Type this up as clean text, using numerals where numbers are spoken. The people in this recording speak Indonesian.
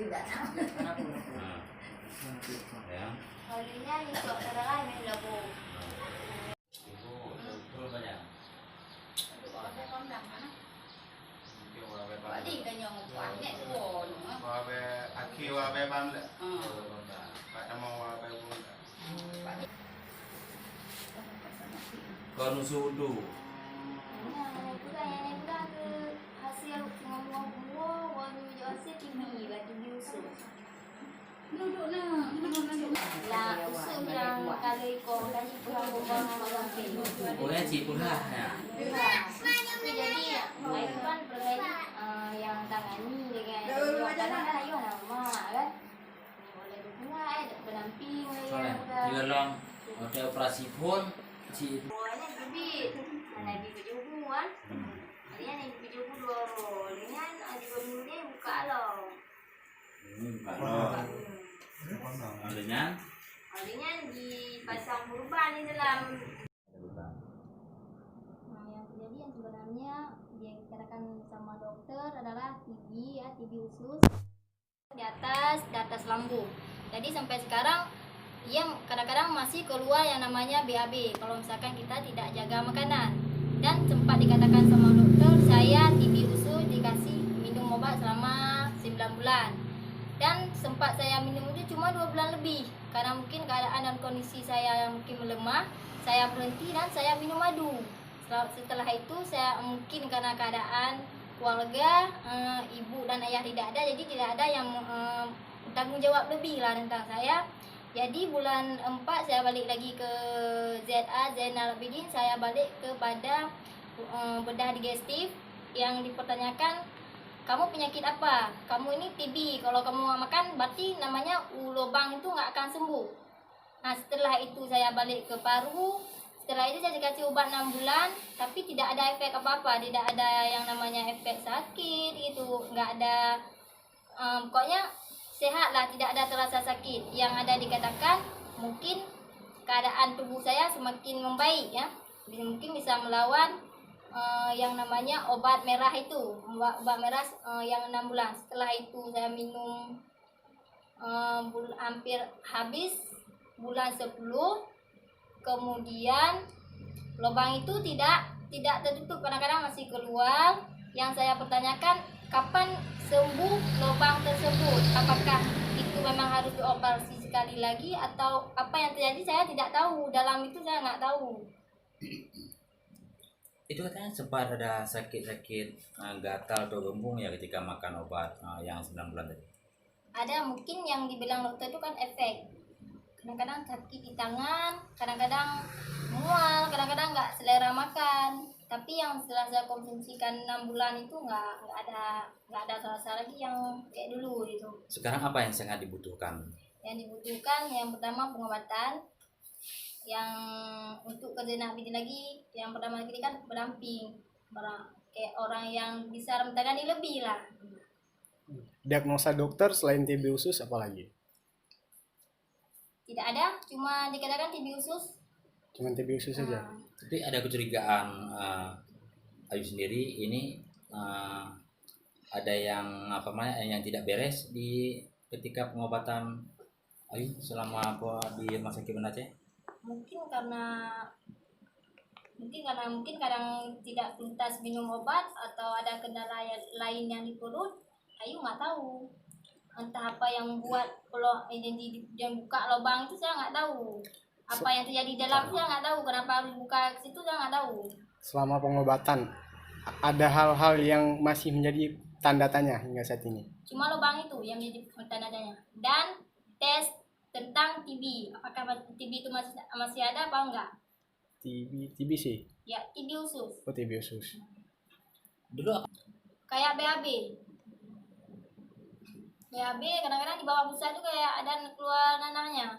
tidak tahu. Ya. Kalinya ni sok terang main labu. Ibu betul banyak. Ada kondang mana? Kêu vào về Quả bán. đi cái nhong quả nhẹ của nữa. Vào về khi vào về bán lại. Ừ. Bạn đã mau vào về buôn. Quả đi. Kon sudu. Yang bukan ke hasil ngomong-ngomong warna hasil TV lah TV usul. Duduk nak. Lah usul yang kalau ikut tadi kurang Boleh sih pula. Ya. Jadi itu kan perlai yang tangani dengan kadang-kadang ayo nama kan. Boleh dukungan pendamping Soalnya dia long ada operasi pun si Buahnya bibit, mana bibit jubu kan? Dia ni bibit jubu 2 roll. Dengan di minggu ni buka lah. kalau adanya Adanya dipasang kurban di dalam. Nah, yang kejadian sebenarnya dia dikatakan sama dokter adalah TB ya, TB usus di atas lambung. Jadi sampai sekarang ia kadang-kadang masih keluar yang namanya BAB kalau misalkan kita tidak jaga makanan. Dan sempat dikatakan sama dokter saya TB usus dikasih minum obat selama 9 bulan. Dan sempat saya minum itu cuma 2 bulan lebih karena mungkin keadaan dan kondisi saya yang mungkin melemah. Saya berhenti dan saya minum madu. Setelah itu saya mungkin karena keadaan keluarga ibu dan ayah tidak ada, jadi tidak ada yang tanggung jawab lebih lah tentang saya. Jadi bulan 4 saya balik lagi ke ZA Zainal Abidin. Saya balik kepada bedah digestif yang dipertanyakan, kamu penyakit apa? Kamu ini TB. Kalau kamu nggak makan berarti namanya lubang itu nggak akan sembuh. Nah setelah itu saya balik ke paru. Setelah itu saya dikasih obat 6 bulan, tapi tidak ada efek apa-apa, tidak ada yang namanya efek sakit itu, nggak ada, pokoknya sehat lah, tidak ada terasa sakit. Yang ada dikatakan mungkin keadaan tubuh saya semakin membaik ya, mungkin bisa melawan yang namanya obat merah itu, obat merah yang 6 bulan. Setelah itu saya minum hampir habis bulan 10. Kemudian lubang itu tidak tertutup, kadang-kadang masih keluar. Yang saya pertanyakan, kapan sembuh lubang tersebut? Apakah itu memang harus dioperasi sekali lagi atau apa yang terjadi? Saya tidak tahu. Dalam itu saya nggak tahu. itu katanya sempat ada sakit-sakit gatal atau gembung ya ketika makan obat yang 9 bulan tadi. Ada mungkin yang dibilang dokter itu kan efek. Kadang-kadang sakit di tangan, kadang-kadang mual, kadang-kadang nggak selera makan. Tapi yang setelah saya konsumsikan 6 bulan itu nggak ada rasa lagi yang kayak dulu gitu. Sekarang apa yang sangat dibutuhkan? Yang dibutuhkan yang pertama pengobatan, yang untuk ke Zainal Abidin lagi, yang pertama lagi kan pendamping, kayak orang yang bisa menangani lebih lah. Diagnosa dokter selain TB usus apa lagi? Tidak ada, cuma dikatakan TB usus. Cuman TB usus saja. Tapi ada kecurigaan Ayu sendiri ini ada yang apa namanya yang tidak beres di ketika pengobatan Ayu selama di rumah sakit Banda Aceh? Mungkin kadang tidak tuntas minum obat atau ada kendala lain yang di perut. Ayu nggak tahu. Entah apa yang membuat kalau yang buka lubang itu saya nggak tahu. Apa yang terjadi dalam saya nggak tahu. Kenapa harus buka ke situ saya nggak tahu. Selama pengobatan ada hal-hal yang masih menjadi tanda tanya hingga saat ini. Cuma lubang itu yang menjadi tanda-tanya. Dan tes tentang TB. Apakah TB itu masih ada apa enggak? TBC. Ya, TB usus. Oh, TB usus. Dulu Kayak BAB. BAB kadang-kadang di bawah busa juga ya ada keluar nanahnya.